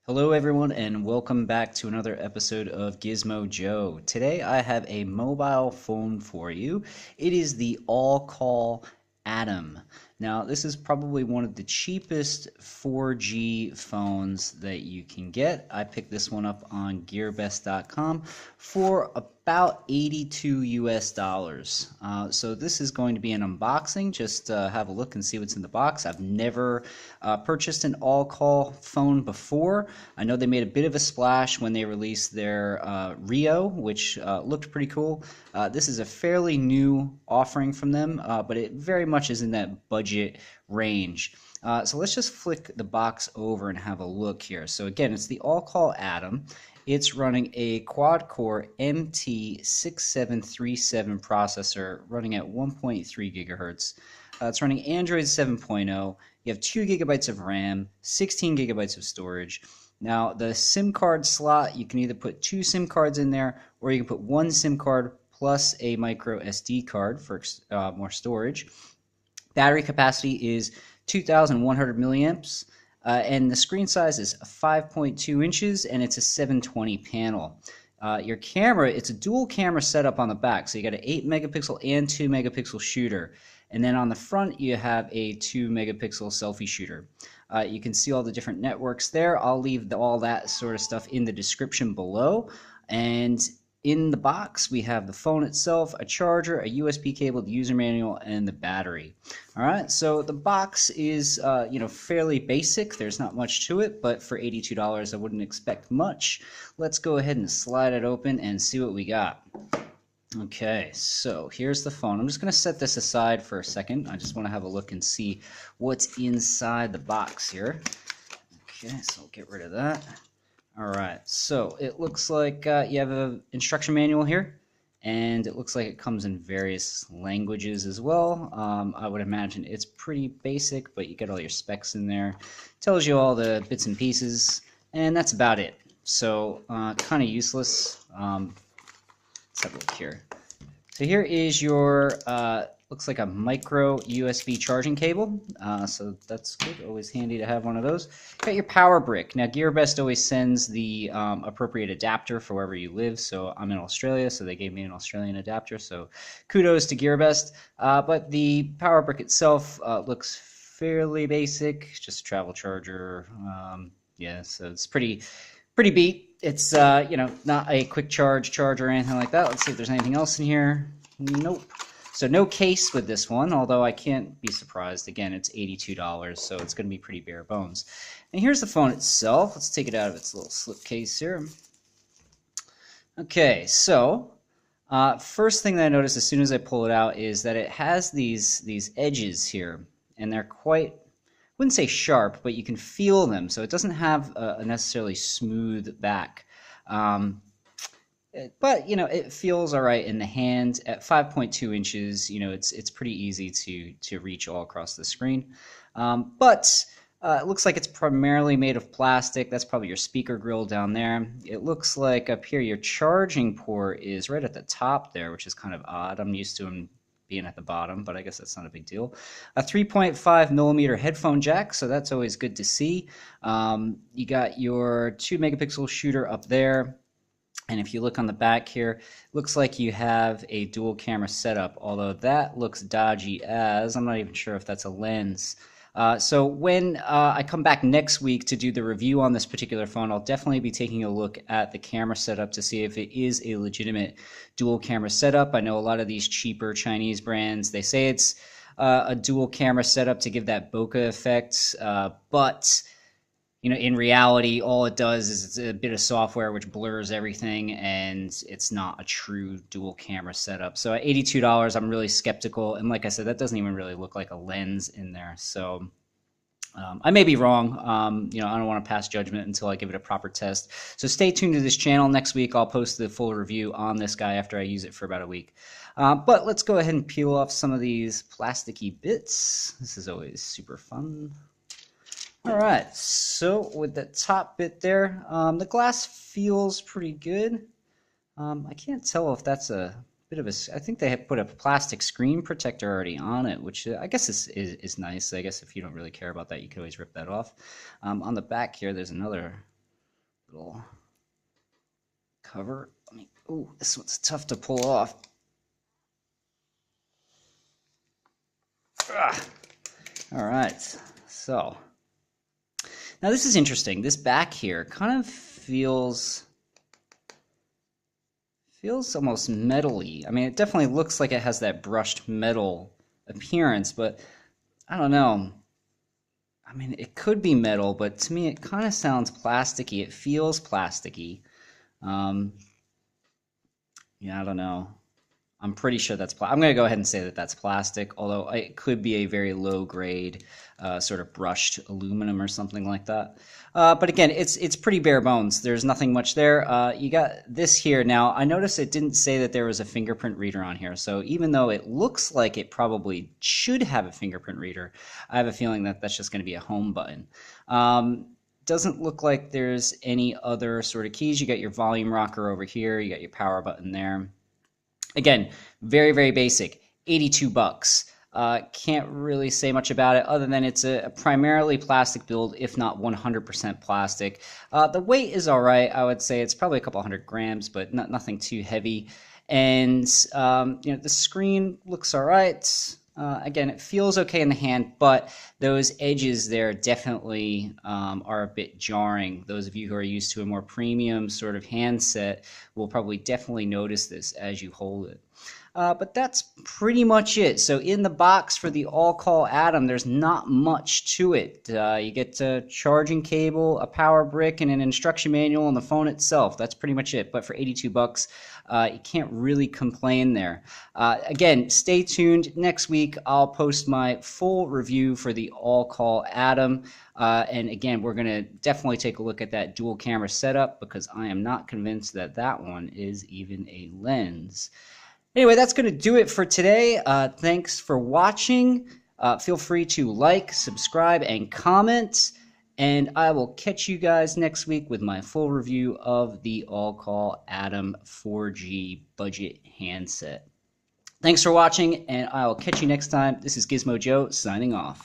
Hello, everyone, and welcome back to another episode of Gizmo Joe. Today, I have a mobile phone for you. It is the AllCall Atom. Now, this is probably one of the cheapest 4G phones that you can get. I picked this one up on GearBest.com for about 82 US dollars. So this is going to be an unboxing. Just have a look and see what's in the box. I've never purchased an all-call phone before. I know they made a bit of a splash when they released their Rio, which looked pretty cool. This is a fairly new offering from them, but it very much is in that budget range. So let's just flick the box over and have a look here. So again, it's the AllCall Atom. It's running a quad-core MT6737 processor running at 1.3 gigahertz. It's running Android 7.0. You have 2 gigabytes of RAM, 16 gigabytes of storage. Now, the SIM card slot, you can either put 2 SIM cards in there, or you can put 1 SIM card plus a micro SD card for more storage. Battery capacity is 2,100 milliamps. And the screen size is 5.2 inches, and it's a 720 panel. Your camera, it's a dual camera setup on the back, so you got an 8 megapixel and 2 megapixel shooter. And then on the front, you have a 2 megapixel selfie shooter. You can see all the different networks there. I'll leave all that sort of stuff in the description below. And in the box, we have the phone itself, a charger, a USB cable, the user manual, and the battery. All right, so the box is fairly basic. There's not much to it, but for $82, I wouldn't expect much. Let's go ahead and slide it open and see what we got. Okay, so here's the phone. I'm just going to set this aside for a second. I just want to have a look and see what's inside the box here. Okay, so I'll get rid of that. All right, so it looks like you have an instruction manual here, and it looks like it comes in various languages as well. I would imagine it's pretty basic, but you get all your specs in there. Tells you all the bits and pieces, and that's about it. So kind of useless. Let's have a look here. So here is your, looks like a micro USB charging cable. So that's good, always handy to have one of those. Got your power brick. Now GearBest always sends the appropriate adapter for wherever you live. So I'm in Australia, so they gave me an Australian adapter. So kudos to GearBest. But the power brick itself looks fairly basic, just a travel charger. Yeah, so it's pretty beat. It's not a quick charge or anything like that. Let's see if there's anything else in here. Nope. So no case with this one, although I can't be surprised. Again, it's $82, so it's going to be pretty bare bones. And here's the phone itself. Let's take it out of its little slip case here. Okay, so first thing that I noticed as soon as I pull it out is that it has these edges here, and they're quite, I wouldn't say sharp, but you can feel them. So it doesn't have a necessarily smooth back. But it feels all right in the hand. At 5.2 inches, it's pretty easy to reach all across the screen. But it looks like it's primarily made of plastic. That's probably your speaker grill down there. It looks like up here your charging port is right at the top there, which is kind of odd. I'm used to them being at the bottom, but I guess that's not a big deal. A 3.5 millimeter headphone jack, so that's always good to see. You got your 2 megapixel shooter up there. And if you look on the back here, looks like you have a dual camera setup, although that looks dodgy as, I'm not even sure if that's a lens. So when I come back next week to do the review on this particular phone, I'll definitely be taking a look at the camera setup to see if it is a legitimate dual camera setup. I know a lot of these cheaper Chinese brands, they say it's a dual camera setup to give that bokeh effect, but in reality, all it does is it's a bit of software which blurs everything, and it's not a true dual camera setup. So at $82, I'm really skeptical. And like I said, that doesn't even really look like a lens in there. So I may be wrong. I don't want to pass judgment until I give it a proper test. So stay tuned to this channel. Next week, I'll post the full review on this guy after I use it for about a week. But let's go ahead and peel off some of these plasticky bits. This is always super fun. All right, so with the top bit there, the glass feels pretty good. I can't tell if that's a bit of a, I think they have put a plastic screen protector already on it, which I guess is nice. I guess if you don't really care about that, you can always rip that off. On the back here, there's another little cover. Ooh, this one's tough to pull off. All right, so now this is interesting. This back here kind of feels almost metal-y. I mean, it definitely looks like it has that brushed metal appearance, but I don't know. I mean, it could be metal, but to me it kind of sounds plasticky. It feels plasticky. Yeah, I don't know. I'm pretty sure that's I'm going to go ahead and say that that's plastic, although it could be a very low grade sort of brushed aluminum or something like that. But again, it's pretty bare bones. There's nothing much there. You got this here. Now, I noticed it didn't say that there was a fingerprint reader on here. So even though it looks like it probably should have a fingerprint reader, I have a feeling that that's just going to be a home button. Doesn't look like there's any other sort of keys. You got your volume rocker over here. You got your power button there. Again, very, very basic, 82 bucks. Can't really say much about it other than it's a primarily plastic build, if not 100% plastic. The weight is all right. I would say it's probably a couple 100 grams, but nothing too heavy. And the screen looks all right. Again, it feels okay in the hand, but those edges there definitely are a bit jarring. Those of you who are used to a more premium sort of handset will probably definitely notice this as you hold it. But that's pretty much it. So in the box for the AllCall Atom, there's not much to it. You get a charging cable, a power brick, and an instruction manual on the phone itself. That's pretty much it. But for 82 bucks, you can't really complain there. Again, stay tuned. Next week, I'll post my full review for the AllCall Atom. And again, we're going to definitely take a look at that dual camera setup because I am not convinced that that one is even a lens. Anyway, that's going to do it for today. Thanks for watching. Feel free to like, subscribe, and comment. And I will catch you guys next week with my full review of the AllCall Atom 4G budget handset. Thanks for watching, and I will catch you next time. This is Gizmo Joe signing off.